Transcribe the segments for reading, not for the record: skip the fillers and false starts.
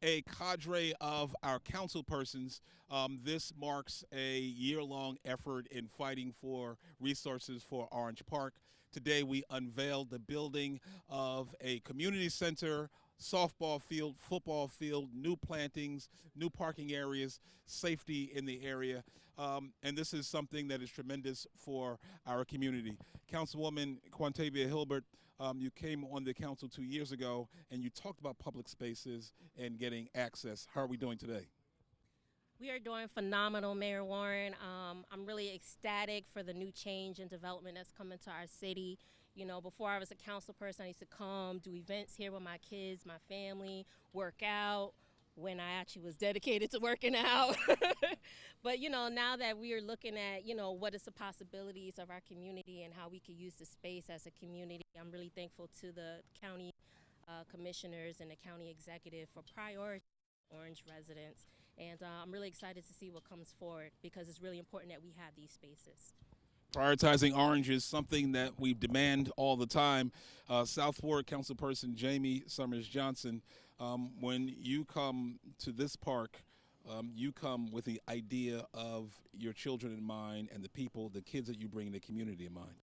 a cadre of our council persons. This marks a year-long effort in fighting for resources for Orange Park. Today, we unveiled the building of a community center, softball field, football field, new plantings, new parking areas, safety in the area. And this is something that is tremendous for our community. Councilwoman Quantavia Hilbert, you came on the council 2 years ago and you talked about public spaces and getting access. How are we doing today? We are doing phenomenal, Mayor Warren. I'm really ecstatic for the new change and development that's coming to our city. You know, before I was a council person, I used to come do events here with my kids, my family, work out when I actually was dedicated to working out. But, you know, now that we are looking at, what is the possibilities of our community and how we could use the space as a community, I'm really thankful to the county commissioners and the county executive for prioritizing Orange residents. And I'm really excited to see what comes forward because it's really important that we have these spaces. Prioritizing orange is something that we demand all the time. South Ward Councilperson Jamie Summers Johnson, when you come to this park, you come with the idea of your children in mind and the people, the kids that you bring in the community in mind.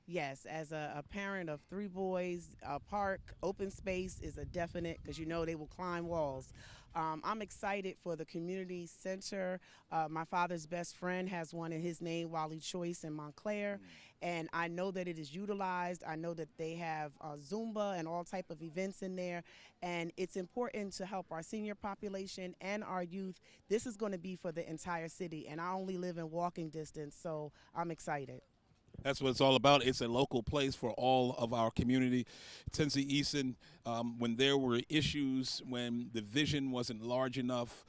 Yes, as a parent of three boys, a park, open space is a definite because they will climb walls. I'm excited for the community center. My father's best friend has one in his name, Wally Choice in Montclair, and I know that it is utilized. I know that they have Zumba and all type of events in there, and it's important to help our senior population and our youth. This is going to be for the entire city, and I only live in walking distance, so I'm excited. That's what it's all about. It's a local place for all of our community. Tennessee Easton, when there were issues, when the vision wasn't large enough,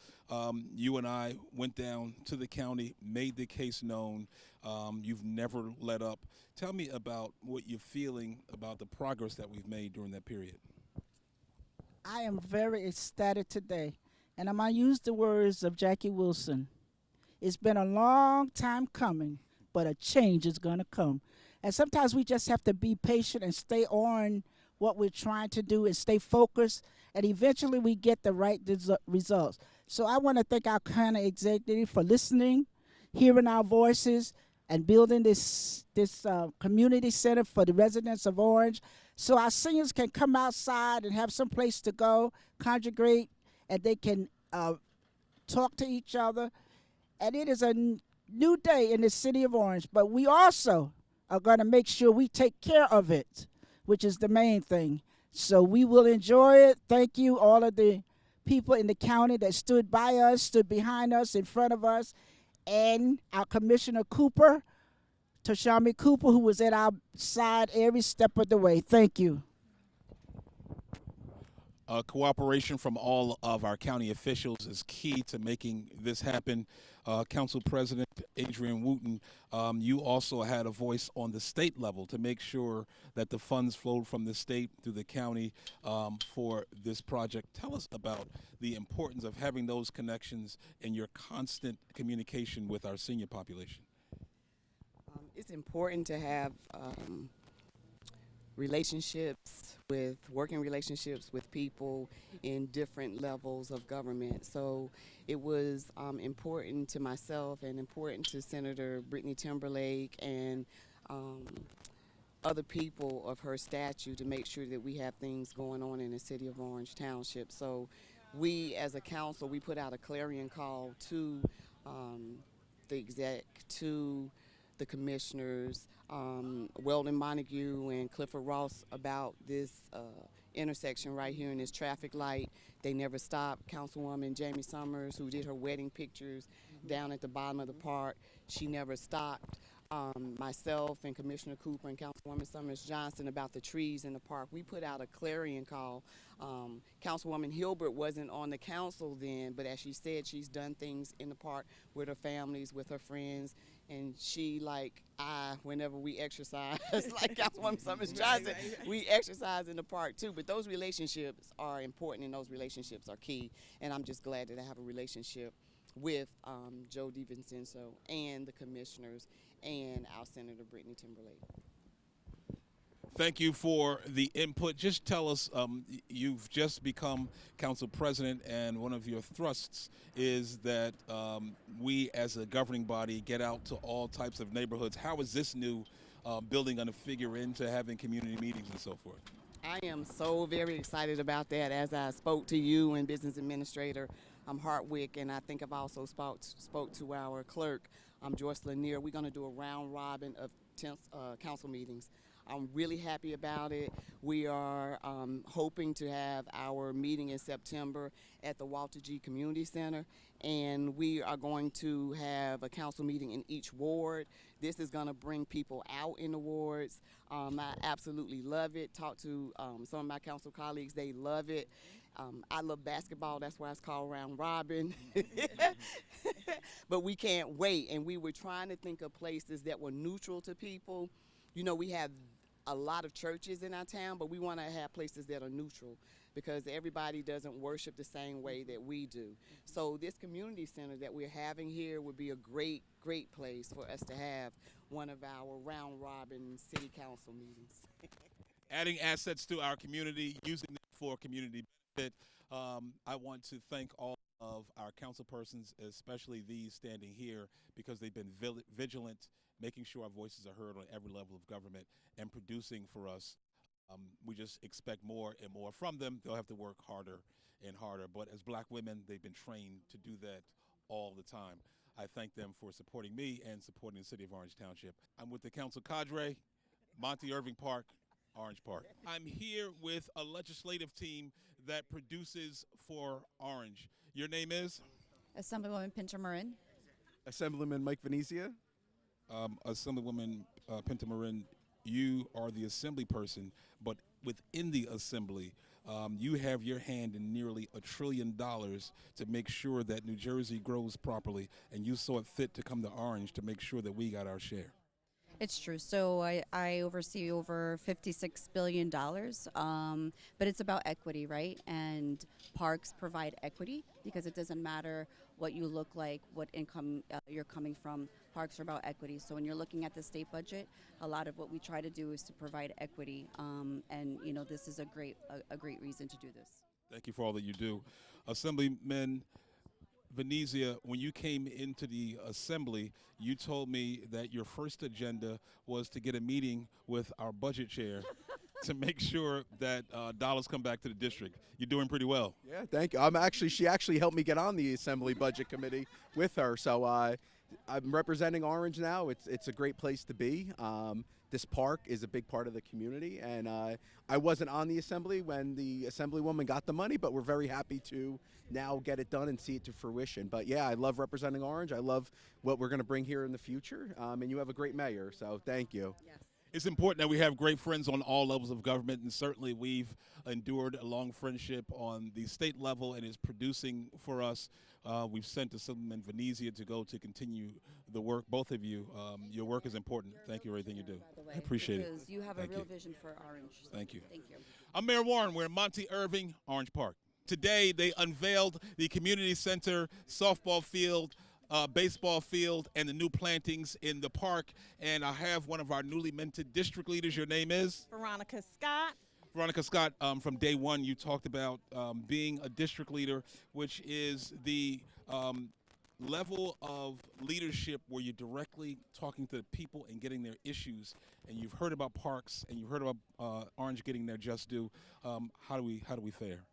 you and I went down to the county, made the case known. You've never let up. Tell me about what you're feeling about the progress that we've made during that period. I am very ecstatic today, and I'm going to use the words of Jackie Wilson. It's been a long time coming, but a change is going to come. And sometimes we just have to be patient and stay on what we're trying to do and stay focused, and eventually we get the right results. So I want to thank our county executive for listening, hearing our voices, and building this community center for the residents of Orange so our seniors can come outside and have some place to go, congregate, and they can talk to each other. And it is a new day in the city of Orange, but we also are going to make sure we take care of it, which is the main thing. So we will enjoy it. Thank you, all of the people in the county that stood by us, stood behind us, in front of us, and our Commissioner Cooper, Tashami Cooper, who was at our side every step of the way. Thank you. Cooperation from all of our county officials is key to making this happen. Council President Adrian Wooten, you also had a voice on the state level to make sure that the funds flowed from the state through the county for this project. Tell us about the importance of having those connections and your constant communication with our senior population. It's important to have working relationships with people in different levels of government. So it was important to myself and important to Senator Brittany Timberlake and other people of her stature to make sure that we have things going on in the city of Orange Township. So we as a council, we put out a clarion call to the exec, to the commissioners, Weldon Montague and Clifford Ross about this intersection right here in this traffic light. They never stopped. Councilwoman Jamie Summers, who did her wedding pictures down at the bottom of the park, she never stopped. Myself and Commissioner Cooper and Councilwoman Summers Johnson about the trees in the park. We put out a clarion call. Councilwoman Hilbert wasn't on the council then, but as she said, she's done things in the park with her families, with her friends, and she, like whenever we exercise, like Councilwoman Summers Johnson, we exercise in the park too. But those relationships are important, and those relationships are key. And I'm just glad that I have a relationship with Joe DiVincenzo and the commissioners and our Senator Brittany Timberlake. Thank you for the input. Just tell us, you've just become council president, and one of your thrusts is that we as a governing body get out to all types of neighborhoods. How is this new building going to figure into having community meetings and so forth? I am so very excited about that. As I spoke to you and business administrator Hartwick, and I think I've also spoke to our clerk, Joyce Lanier. We're going to do a round robin of council meetings. I'm really happy about it. We are hoping to have our meeting in September at the Walter G. Community Center, and we are going to have a council meeting in each ward. This is going to bring people out in the wards. I absolutely love it. Talk to some of my council colleagues. They love it. I love basketball. That's why it's called round robin. But we can't wait, and we were trying to think of places that were neutral to people. You know, we have a lot of churches in our town, but we want to have places that are neutral because everybody doesn't worship the same way that we do. So this community center that we're having here would be a great place for us to have one of our round robin city council meetings. Adding assets to our community, using them for community benefit. I want to thank all of our council persons, especially these standing here, because they've been vigilant, making sure our voices are heard on every level of government and producing for us. We just expect more and more from them. They'll have to work harder and harder. But as black women, they've been trained to do that all the time. I thank them for supporting me and supporting the city of Orange Township. I'm with the council cadre, Monty Irving Park, Orange Park. I'm here with a legislative team that produces for Orange. Your name is? Assemblywoman Pinter Marin. Assemblyman Mike Venezia. Assemblywoman Pinta Marin, you are the assembly person, but within the assembly, you have your hand in nearly $1 trillion to make sure that New Jersey grows properly, and you saw it fit to come to Orange to make sure that we got our share. It's true. So I oversee over $56 billion, but it's about equity, right? And parks provide equity because it doesn't matter what you look like, what income you're coming from. Parks are about equity. So when you're looking at the state budget, a lot of what we try to do is to provide equity. And, you know, this is a great reason to do this. Thank you for all that you do. Assemblyman Venezia, when you came into the assembly, you told me that your first agenda was to get a meeting with our budget chair to make sure that dollars come back to the district. You're doing pretty well. Yeah, thank you. She actually helped me get on the Assembly Budget Committee with her. So I'm representing Orange now. It's a great place to be. This park is a big part of the community, and I wasn't on the assembly when the assemblywoman got the money, but we're very happy to now get it done and see it to fruition. But yeah, I love representing Orange. I love what we're going to bring here in the future, and you have a great mayor, so thank you. Yes. It's important that we have great friends on all levels of government, and certainly we've endured a long friendship on the state level and is producing for us. We've sent Assemblyman Venezia to go to continue the work. Both of you, your work is important. Thank you for everything you do. By the way, I appreciate it. because you have Thank a real you. vision for Orange. So Thank you. Thank you. I'm Mayor Warren. We're in Monty Irving, Orange Park. Today, they unveiled the community center, softball field, baseball field, and the new plantings in the park. And I have one of our newly minted district leaders. Your name is? Veronica Scott. Veronica Scott, from day one, you talked about being a district leader, which is the level of leadership where you're directly talking to the people and getting their issues. And you've heard about parks, and you've heard about Orange getting their just due. How do we fare?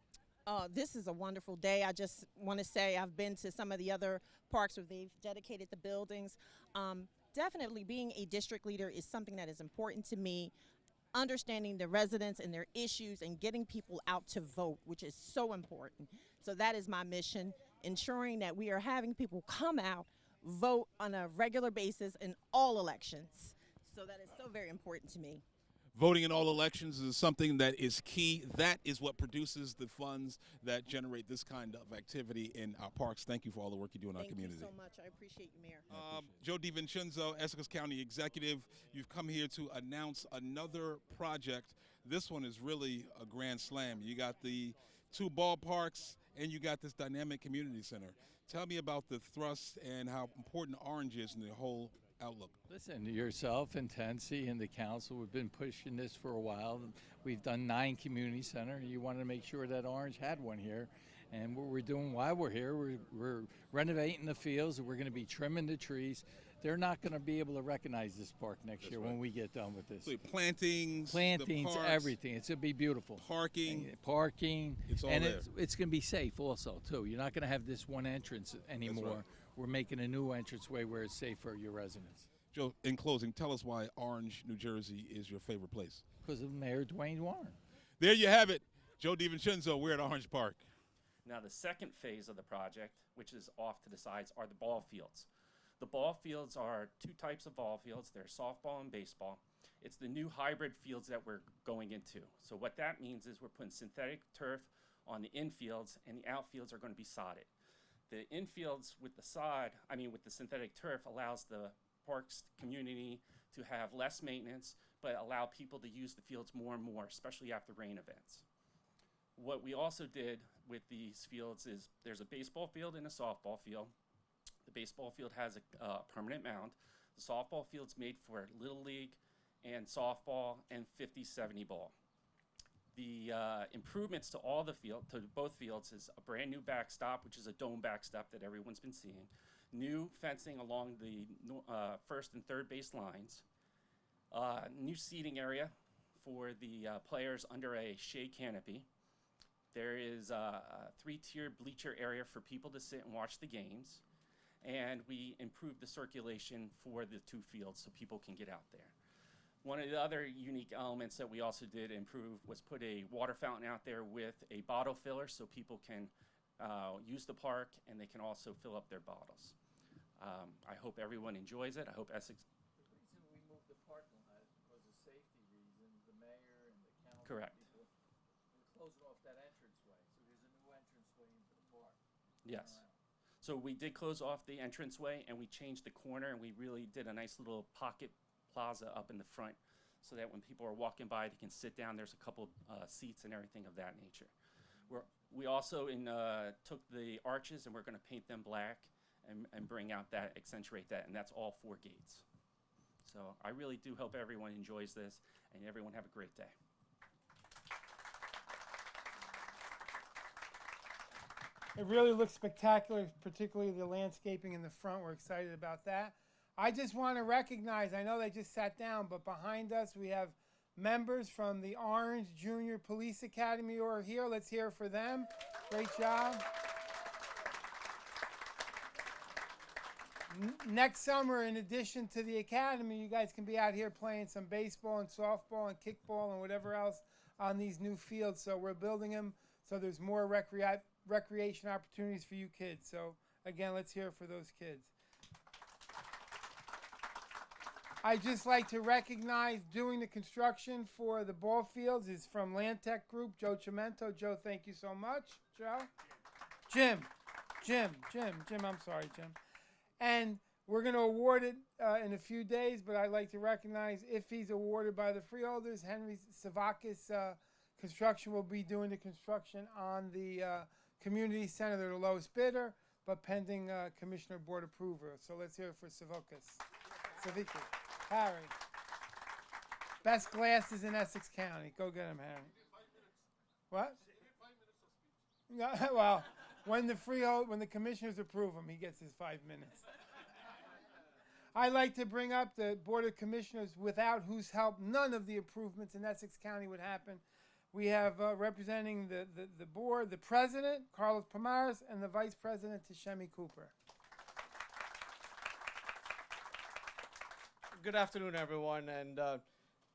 This is a wonderful day. I just want to say I've been to some of the other parks where they've dedicated the buildings. Definitely being a district leader is something that is important to me. Understanding the residents and their issues and getting people out to vote, which is so important. So that is my mission, ensuring that we are having people come out, vote on a regular basis in all elections. So that is so very important to me. Voting in all elections is something that is key. That is what produces the funds that generate this kind of activity in our parks. Thank you for all the work you do in our community. Thank you so much. I appreciate you, Mayor. Joe DiVincenzo, Essex County Executive, you've come here to announce another project. This one is really a grand slam. You got the 2 ballparks and you got this dynamic community center. Tell me about the thrust and how important Orange is in the whole outlook? Listen, yourself and Tensi and the council, we've been pushing this for a while. We've done 9 community center. You wanted to make sure that Orange had one here. And what we're doing while we're here, we're renovating the fields, and we're going to be trimming the trees. They're not going to be able to recognize this park next year when we get done with this. So plantings, Plantings, the parks, everything. It's going to be beautiful. Parking. It's all and there. it's going to be safe also, too. You're not going to have this one entrance anymore. Right. We're making a new entranceway where it's safe for your residents. Joe, in closing, tell us why Orange, New Jersey is your favorite place. Because of Mayor Dwayne Warren. There you have it. Joe DiVincenzo, we're at Orange Park. Now, the second phase of the project, which is off to the sides, are the ball fields. The ball fields are 2 types of ball fields. They're softball and baseball. It's the new hybrid fields that we're going into. So what that means is we're putting synthetic turf on the infields, and the outfields are going to be sodded. The infields with the synthetic turf allows the parks community to have less maintenance, but allow people to use the fields more and more, especially after rain events. What we also did with these fields is there's a baseball field and a softball field. The baseball field has a permanent mound. The softball field's made for Little League and softball and 50-70 ball. The improvements to both fields is a brand new backstop, which is a dome backstop that everyone's been seeing. New fencing along the first and third base lines. New seating area for the players under a shade canopy. There is a 3-tier bleacher area for people to sit and watch the games. And we improved the circulation for the 2 fields so people can get out there. One of the other unique elements that we also did improve was put a water fountain out there with a bottle filler so people can use the park and they can also fill up their bottles. I hope everyone enjoys it. I hope Essex. The reason we moved the parking lot was a safety reason. The mayor and the council. Correct. People, we're closing off that entranceway, so there's a new entranceway into the park. Yes. So we did close off the entranceway and we changed the corner and we really did a nice little pocket plaza up in the front so that when people are walking by, they can sit down. There's a couple seats and everything of that nature. We also took the arches and we're going to paint them black and bring out that, accentuate that, and that's all 4 gates. So I really do hope everyone enjoys this and everyone have a great day. It really looks spectacular, particularly the landscaping in the front. We're excited about that. I just want to recognize, I know they just sat down, but behind us we have members from the Orange Junior Police Academy who are here. Let's hear for them. Great job. Next summer, in addition to the academy, you guys can be out here playing some baseball and softball and kickball and whatever else on these new fields. So we're building them so there's more recreation opportunities for you kids. So again, let's hear for those kids. I'd just like to recognize doing the construction for the ball fields is from Land Tech Group, Joe Cimento. Joe, thank you so much. Joe? Jim, I'm sorry, Jim. And we're going to award it in a few days, but I'd like to recognize if he's awarded by the freeholders, Henry Savakis Construction will be doing the construction on the community center. They're the lowest bidder, but pending Commissioner Board approval. So let's hear it for Savakis. Harry. Best glasses in Essex County. Go get him, Harry. What? No, well, when the commissioners approve him, he gets his 5 minutes. I'd like to bring up the Board of Commissioners, without whose help none of the improvements in Essex County would happen. We have representing the board, the president, Carlos Pomares, and the vice president, Tashemi Cooper. Good afternoon, everyone, and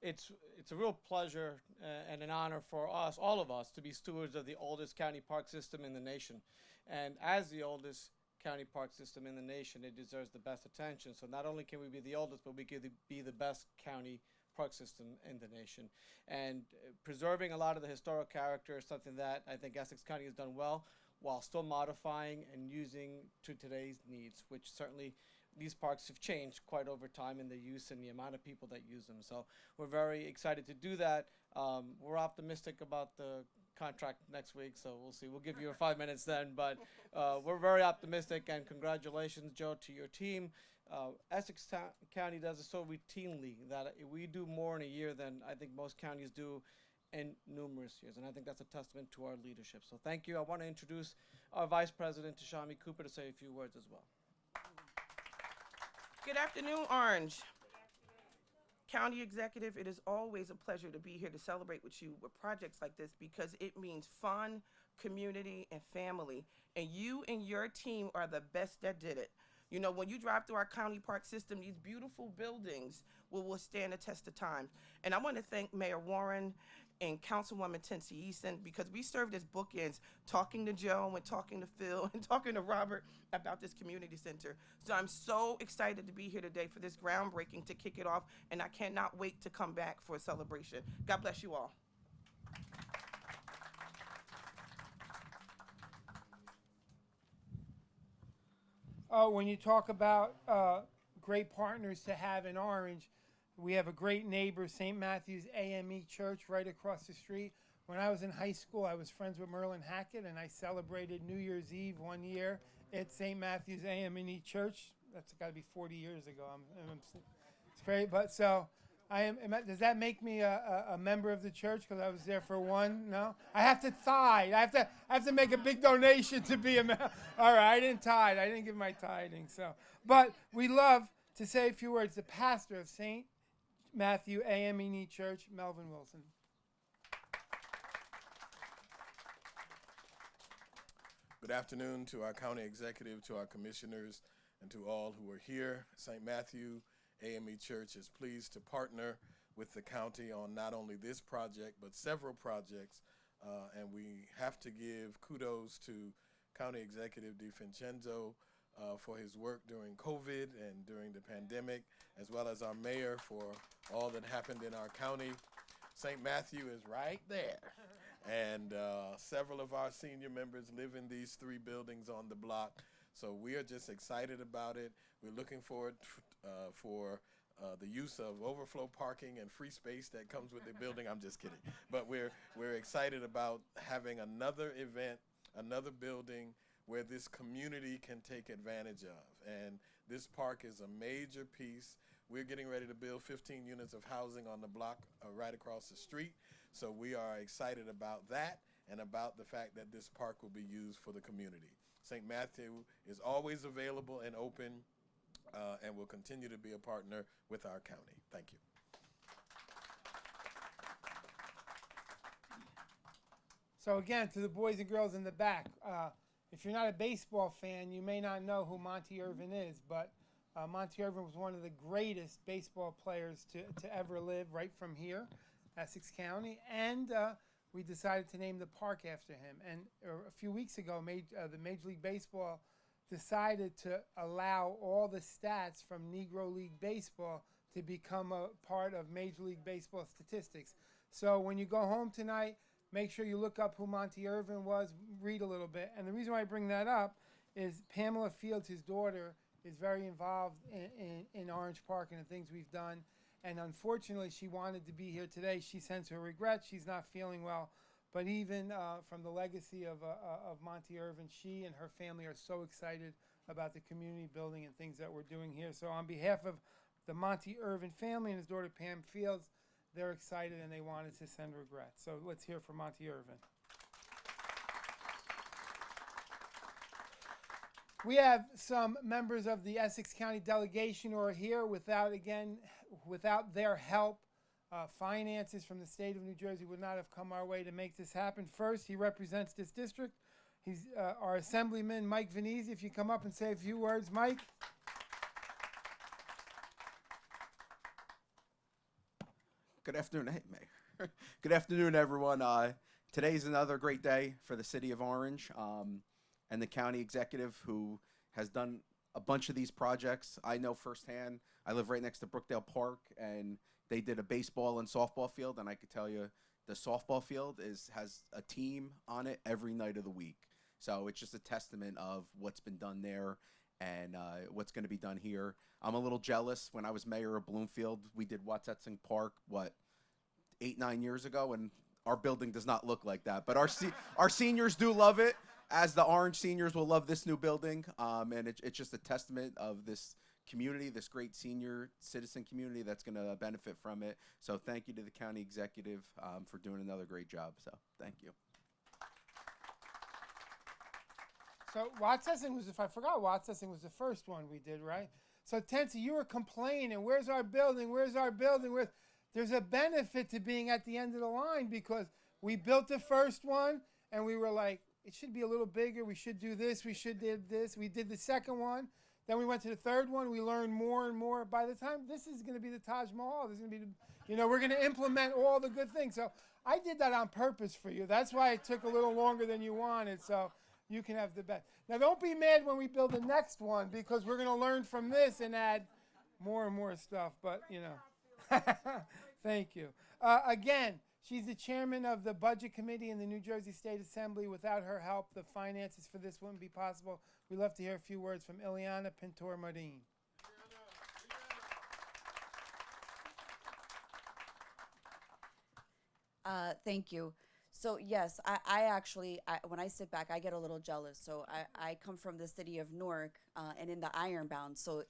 it's a real pleasure and an honor for us, all of us, to be stewards of the oldest county park system in the nation. And as the oldest county park system in the nation, it deserves the best attention. So not only can we be the oldest, but we can be the best county park system in the nation. And preserving a lot of the historic character is something that I think Essex County has done well, while still modifying and using to today's needs, which certainly these parks have changed quite over time in the use and the amount of people that use them. So we're very excited to do that. We're optimistic about the contract next week, so we'll see. We'll give you 5 minutes then, but we're very optimistic, and congratulations, Joe, to your team. Essex County does it so routinely that we do more in a year than I think most counties do in numerous years. And I think that's a testament to our leadership. So thank you. I want to introduce our Vice President, Tashami Cooper, to say a few words as well. Good afternoon, Orange. County Executive, it is always a pleasure to be here to celebrate with you with projects like this because it means fun, community, and family. And you and your team are the best that did it. You know, when you drive through our county park system, these beautiful buildings will withstand the test of time. And I want to thank Mayor Warren and Councilwoman Tensie Easton because we served as bookends, talking to Joe and talking to Phil and talking to Robert about this community center. So I'm so excited to be here today for this groundbreaking to kick it off, and I cannot wait to come back for a celebration. God bless you all. When you talk about great partners to have in Orange, we have a great neighbor, St. Matthew's AME Church, right across the street. When I was in high school, I was friends with Merlin Hackett, and I celebrated New Year's Eve one year at St. Matthew's AME Church. That's got to be 40 years ago. It's great, but so I am. Does that make me a member of the church because I was there for one? No, I have to tithe. I have to make a big donation to be a member. All right, I didn't tithe. I didn't give my tithing. So, but we love to say a few words. The pastor of St. Matthew AME Church, Melvin Wilson. Good afternoon to our county executive, to our commissioners, and to all who are here. St. Matthew AME Church is pleased to partner with the county on not only this project, but several projects. And we have to give kudos to County Executive DiFincenzo for his work during COVID and during the pandemic, as well as our mayor for all that happened in our county. St. Matthew is right there. And several of our senior members live in these three buildings on the block. So we are just excited about it. We're looking forward for the use of overflow parking and free space that comes with the building. I'm just kidding. But we're excited about having another event, another building where this community can take advantage of. And this park is a major piece. We're getting ready to build 15 units of housing on the block right across the street. So we are excited about that and about the fact that this park will be used for the community. St. Matthew is always available and open and will continue to be a partner with our county. Thank you. So again, to the boys and girls in the back, if you're not a baseball fan, you may not know who Monty Irvin is, but Monty Irvin was one of the greatest baseball players to ever live right from here, Essex County, and we decided to name the park after him. And a few weeks ago, the Major League Baseball decided to allow all the stats from Negro League Baseball to become a part of Major League Baseball statistics. So when you go home tonight, make sure you look up who Monty Irvin was, read a little bit. And the reason why I bring that up is Pamela Fields, his daughter, is very involved in Orange Park and the things we've done. And unfortunately, she wanted to be here today. She sends her regrets. She's not feeling well. But even from the legacy of Monty Irvin, she and her family are so excited about the community building and things that we're doing here. So on behalf of the Monty Irvin family and his daughter Pam Fields, they're excited and they wanted to send regrets. So let's hear from Monty Irvin. We have some members of the Essex County delegation who are here without their help. Finances from the state of New Jersey would not have come our way to make this happen. First, he represents this district. He's our Assemblyman, Mike Venezia. If you come up and say a few words, Mike. Good afternoon. Hey, Mayor. Good afternoon, everyone. Today's another great day for the city of Orange and the county executive who has done a bunch of these projects. I know firsthand. I live right next to Brookdale Park, and they did a baseball and softball field, and I could tell you the softball field has a team on it every night of the week. So it's just a testament of what's been done there and what's going to be done here. I'm a little jealous. When I was mayor of Bloomfield, we did Watsetsing Park, 8-9 years ago, and our building does not look like that. But our seniors do love it, as the Orange seniors will love this new building, and it's just a testament of this community, this great senior citizen community that's going to benefit from it. So thank you to the county executive for doing another great job. So thank you. So Watsessing was, if I forgot, Watsessing was the first one we did, right? So Tensi, you were complaining, where's our building? Where's our building? There's a benefit to being at the end of the line because we built the first one and we were like, it should be a little bigger. We should do this. We should do this. We did the second one. Then we went to the third one. We learned more and more. By the time this is going to be the Taj Mahal, this is going to be, we're going to implement all the good things. So I did that on purpose for you. That's why it took a little longer than you wanted. So you can have the best. Now don't be mad when we build the next one because we're going to learn from this and add more and more stuff. But thank you. Again, she's the chairman of the Budget Committee in the New Jersey State Assembly. Without her help, the finances for this wouldn't be possible. We'd love to hear a few words from Ileana Pintor-Marin. Thank you. So yes, I actually, when I sit back, I get a little jealous. So I come from the city of Newark and in the Ironbound. So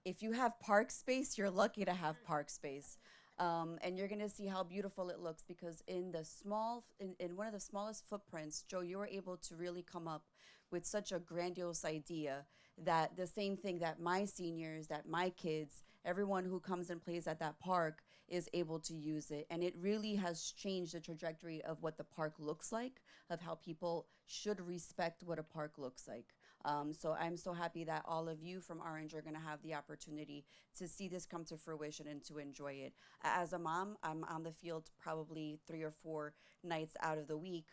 if you have park space, you're lucky to have park space. And you're gonna see how beautiful it looks because in one of the smallest footprints, Joe, you were able to really come up with such a grandiose idea that the same thing that my seniors, that my kids, everyone who comes and plays at that park is able to use it. And it really has changed the trajectory of what the park looks like, of how people should respect what a park looks like. So I'm so happy that all of you from Orange are going to have the opportunity to see this come to fruition and to enjoy it. As a mom, I'm on the field probably 3 or 4 nights out of the week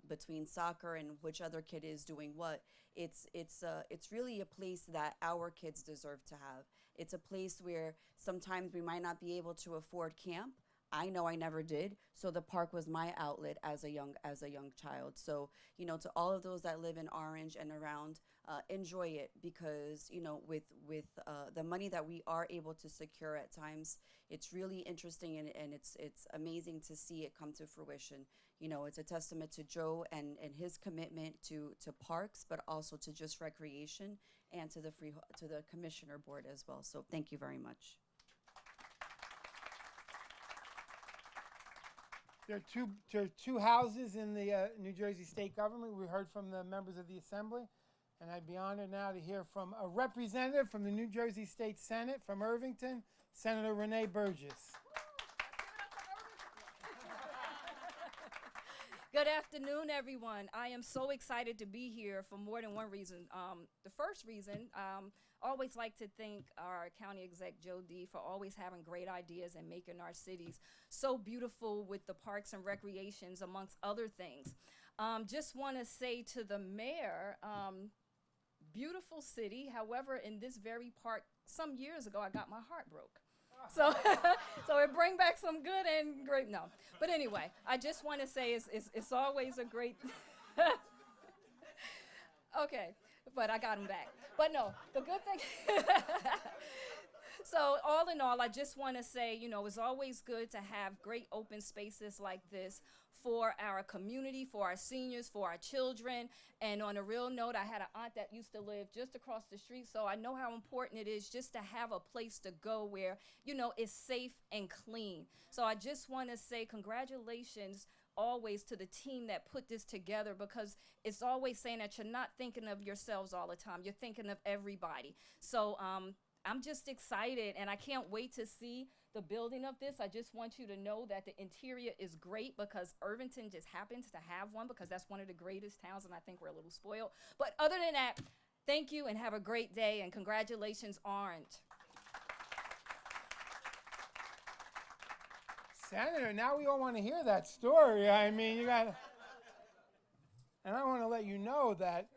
between soccer and which other kid is doing what. It's really a place that our kids deserve to have. It's a place where sometimes we might not be able to afford camp. I know I never did, so the park was my outlet as a young child. So, to all of those that live in Orange and around, enjoy it because, with the money that we are able to secure at times, it's really interesting and it's amazing to see it come to fruition. It's a testament to Joe and his commitment to parks, but also to just recreation and to the commissioner board as well. So thank you very much. There are two houses in the New Jersey state government. We heard from the members of the assembly, and I'd be honored now to hear from a representative from the New Jersey State Senate from Irvington, Senator Renee Burgess. Good afternoon, everyone. I am so excited to be here for more than one reason. The first reason, always like to thank our county exec, Joe D, for always having great ideas and making our cities so beautiful with the parks and recreations, amongst other things. Just want to say to the mayor, beautiful city. However, in this very park, some years ago, I got my heart broke. So, so it bring back some good and great. No, but anyway, I just want to say it's always a great. Okay, but I got him back. But no, the good thing. So all in all, I just want to say, it's always good to have great open spaces like this for our community, for our seniors, for our children. And on a real note, I had an aunt that used to live just across the street, so I know how important it is just to have a place to go where, it's safe and clean. So I just want to say congratulations always to the team that put this together, because it's always saying that you're not thinking of yourselves all the time. You're thinking of everybody. So I'm just excited, and I can't wait to see the building of this. I just want you to know that the interior is great because Irvington just happens to have one, because that's one of the greatest towns, and I think we're a little spoiled. But other than that, thank you and have a great day, and congratulations, Orange. Senator, now we all want to hear that story. I mean, you got. And I want to let you know that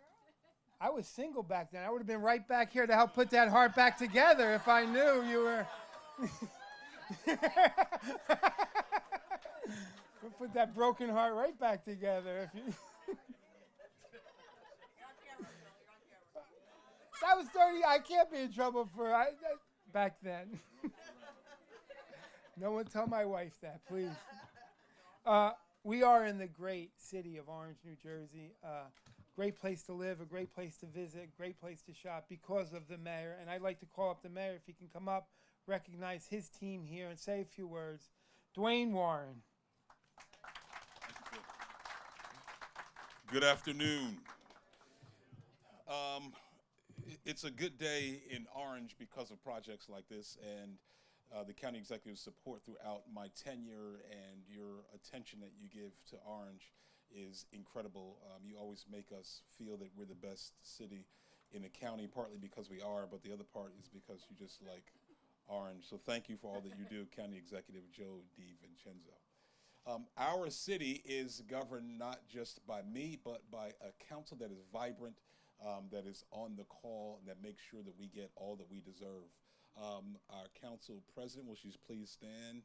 I was single back then. I would have been right back here to help put that heart back together if I knew you were. We'll put that broken heart right back together. If you. That was 30. I can't be in trouble for back then. No one tell my wife that, please. We are in the great city of Orange, New Jersey. great place to live, a great place to visit, great place to shop because of the mayor. And I'd like to call up the mayor if he can come up, recognize his team here, and say a few words. Dwayne Warren. Good afternoon. It's a good day in Orange because of projects like this and the county executive's support throughout my tenure, and your attention that you give to Orange is incredible. You always make us feel that we're the best city in the county, partly because we are, but the other part is because you just like Orange. So thank you for all that you do, County Executive Joe DiVincenzo. Our city is governed not just by me, but by a council that is vibrant, that is on the call, and that makes sure that we get all that we deserve. Our council president, will she please stand?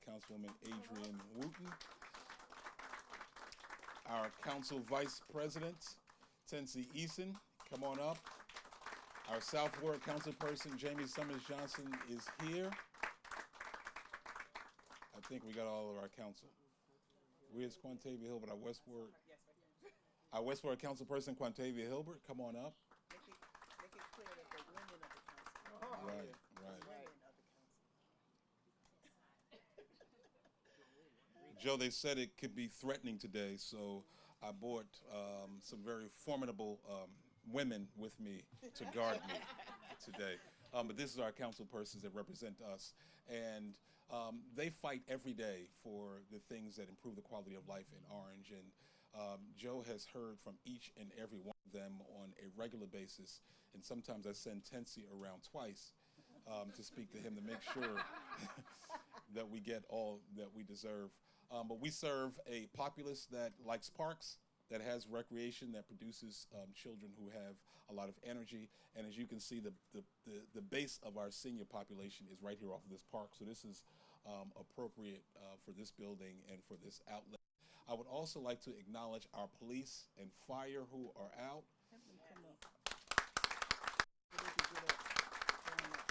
Councilwoman Adrienne Wooten. Our council vice president, Tensi Eason, come on up. Our South Ward council person, Jamie Summers Johnson, is here. I think we got all of our council. Where's Quantavia Hilbert, our West Ward council person, Quantavia Hilbert, come on up. Make it clear that the women of the council. Right. Joe, they said it could be threatening today, so I brought some very formidable women with me to guard me today. But this is our council persons that represent us, and they fight every day for the things that improve the quality of life in Orange. And Joe has heard from each and every one of them on a regular basis, and sometimes I send Tensi around twice to speak to him to make sure that we get all that we deserve. But we serve a populace that likes parks, that has recreation, that produces children who have a lot of energy. And as you can see, the base of our senior population is right here off of this park. So this is appropriate for this building and for this outlet. I would also like to acknowledge our police and fire who are out.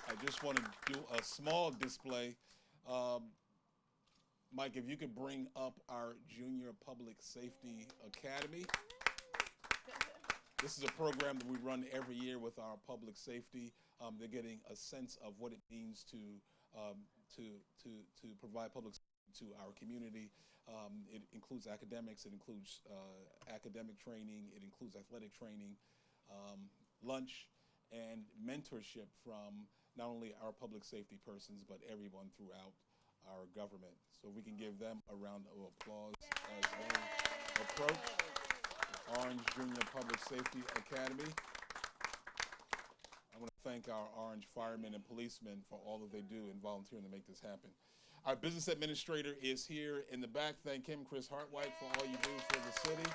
I just want to do a small display. Mike, if you could bring up our Junior Public Safety Academy. This is a program that we run every year with our public safety. They're getting a sense of what it means to provide public safety to our community. It includes academics, it includes academic training, it includes athletic training, lunch, and mentorship from not only our public safety persons, but everyone throughout our government. So we can give them a round of applause as they approach Orange Junior Public Safety Academy. I want to thank our Orange firemen and policemen for all that they do in volunteering to make this happen. Our business administrator is here in the back. Thank him, Chris Hartwhite, for all you do for the city.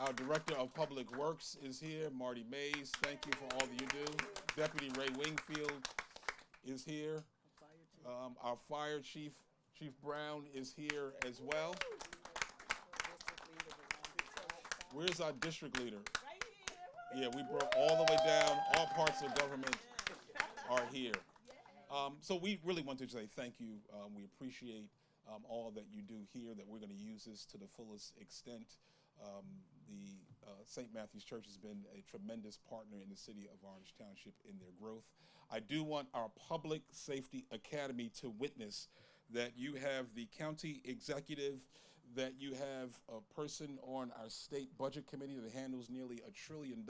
Our Director of Public Works is here, Marty Mays. Thank you for all that you do. Deputy Ray Wingfield is here. Our fire chief, Chief Brown, is here as well. Where's our district leader? Yeah, we brought all the way down. All parts of government are here. So we really want to say thank you. We appreciate all that you do here, that we're going to use this to the fullest extent. The St. Matthew's Church has been a tremendous partner in the city of Orange Township in their growth. I do want our Public Safety Academy to witness that you have the county executive, that you have a person on our state budget committee that handles nearly $1 trillion.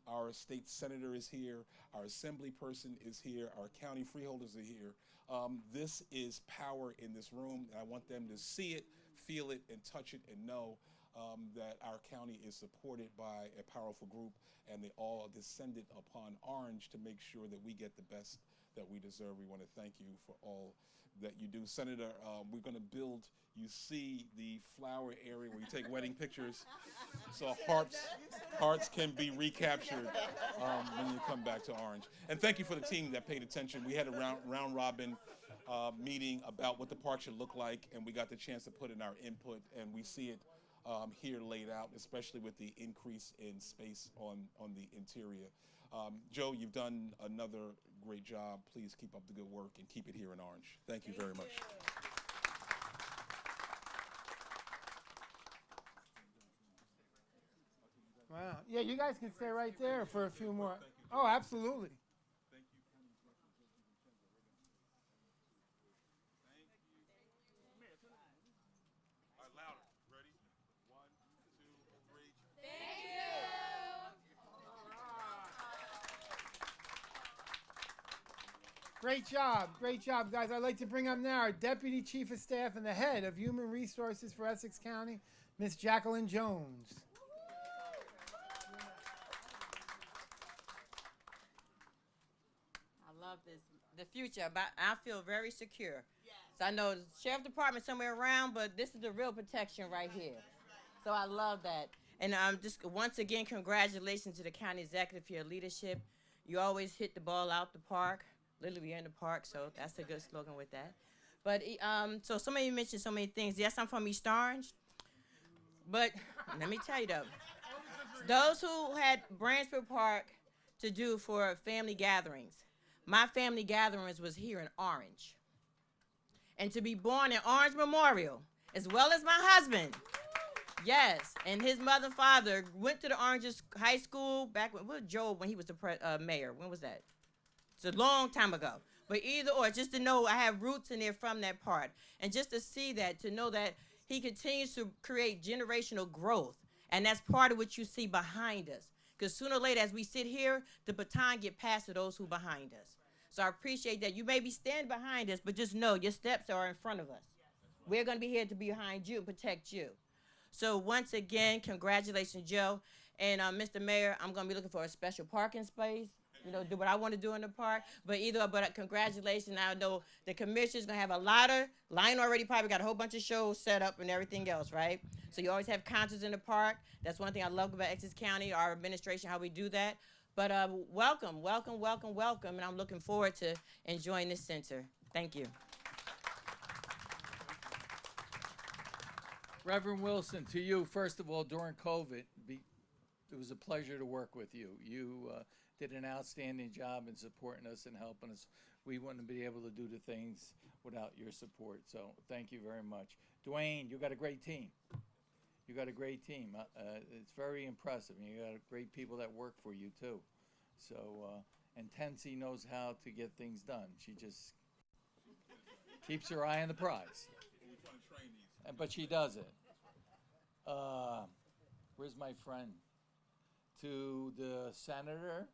Our state senator is here, our assembly person is here, our county freeholders are here. This is power in this room, and I want them to see it, feel it, and touch it, and know that our county is supported by a powerful group, and they all descended upon Orange to make sure that we get the best that we deserve. We want to thank you for all that you do. Senator, we're going to build, you see the flower area where you take wedding pictures, so hearts can be recaptured when you come back to Orange. And thank you for the team that paid attention. We had a round robin meeting about what the park should look like, and we got the chance to put in our input, and we see it here laid out, especially with the increase in space on the interior. Joe, you've done another great job. Please keep up the good work and keep it here in Orange. Thank you very much. Wow. Yeah, you guys can stay right there for a few more. Oh, absolutely. Great job, guys. I'd like to bring up now our Deputy Chief of Staff and the Head of Human Resources for Essex County, Miss Jacqueline Jones. I love this. The future, but I feel very secure. So I know the sheriff department somewhere around, but this is the real protection right here. So I love that. And just once again, congratulations to the county executive for your leadership. You always hit the ball out the park. Literally, we're in the park, so that's a good slogan with that. But so somebody mentioned so many things. Yes, I'm from East Orange, but let me tell you though, those who had Branchford Park to do for family gatherings, my family gatherings was here in Orange. And to be born in Orange Memorial, as well as my husband, yes, and his mother and father went to the Orange High School back when Joe, when he was the mayor. When was that? It's a long time ago. But either or, just to know I have roots in there from that part. And just to see that, to know that he continues to create generational growth. And that's part of what you see behind us. Because sooner or later, as we sit here, the baton get passed to those who behind us. So I appreciate that. You may be standing behind us, but just know your steps are in front of us. We're going to be here to be behind you and protect you. So once again, congratulations, Joe. And Mr. Mayor, I'm going to be looking for a special parking space. You know, do what I want to do in the park. But congratulations. I know the commissioner's going to have a lot of, Lion already probably got a whole bunch of shows set up and everything else, right? So you always have concerts in the park. That's one thing I love about Essex County, our administration, how we do that. But welcome. And I'm looking forward to enjoying this center. Thank you. Reverend Wilson, to you, first of all, during COVID, it was a pleasure to work with you. You did an outstanding job in supporting us and helping us. We wouldn't be able to do the things without your support. So thank you very much. Dwayne, you got a great team. You got a great team. It's very impressive. You got great people that work for you too. So, and Tensi knows how to get things done. She just keeps her eye on the prize. But she does it. Where's my friend? To the senator,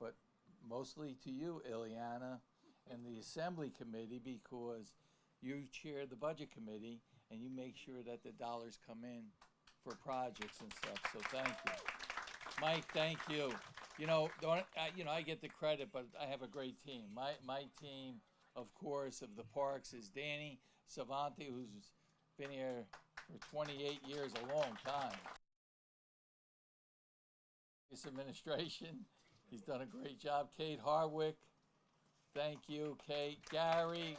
but mostly to you, Ileana, and the Assembly Committee, because you chair the Budget Committee and you make sure that the dollars come in for projects and stuff. So thank you, Mike. Thank you. You know, I get the credit, but I have a great team. My team, of course, of the parks is Danny Savanti, who's been here for 28 years, a long time. This administration, he's done a great job. Kate Harwick, thank you. Kate, Gary,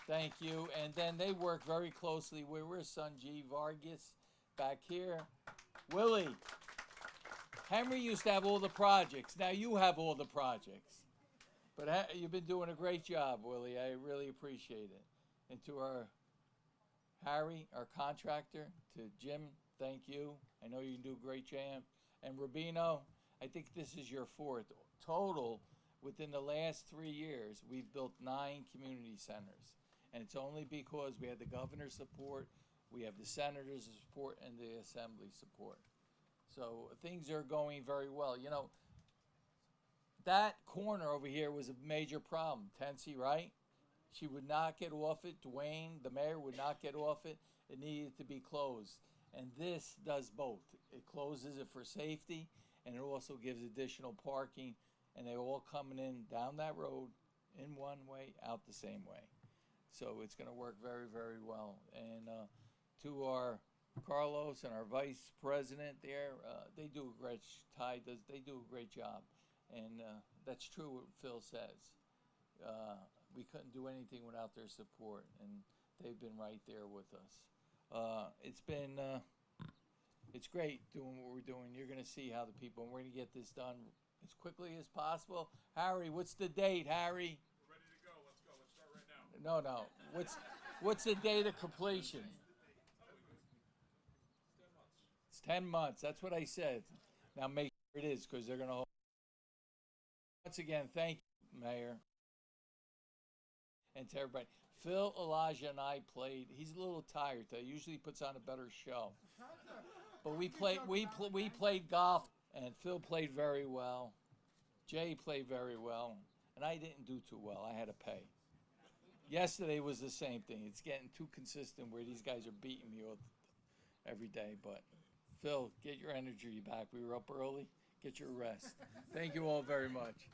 thank you. And then they work very closely with Sanjeev Vargas back here. Willie, Henry used to have all the projects. Now you have all the projects. But you've been doing a great job, Willie. I really appreciate it. And to our Harry, our contractor, to Jim, thank you. I know you can do a great job. And Rubino, I think this is your fourth. Total, within the last 3 years, we've built 9 community centers. And it's only because we had the governor's support, we have the senator's support, and the assembly support. So things are going very well. You know, that corner over here was a major problem. Tensi, right? She would not get off it. Dwayne, the mayor, would not get off it. It needed to be closed. And this does both. It closes it for safety, and it also gives additional parking, and they're all coming in down that road in one way, out the same way. So it's going to work very, very well. And to our Carlos and our vice president there, they do a great, they do a great job. And that's true what Phil says. We couldn't do anything without their support, and they've been right there with us. It's great doing what we're doing. You're going to see how the people, and we're going to get this done as quickly as possible. Harry, what's the date, Harry? We're ready to go. Let's go. Let's start right now. No. What's the date of completion? 10 months. That's what I said. Now make sure it is, because they're going to hold. Once again, thank you, Mayor, and to everybody. Phil, Elijah, and I played. He's a little tired today. Usually puts on a better show. But we played golf, and Phil played very well. Jay played very well, and I didn't do too well. I had to pay. Yesterday was the same thing. It's getting too consistent where these guys are beating me every day. But Phil, get your energy back. We were up early. Get your rest. Thank you all very much.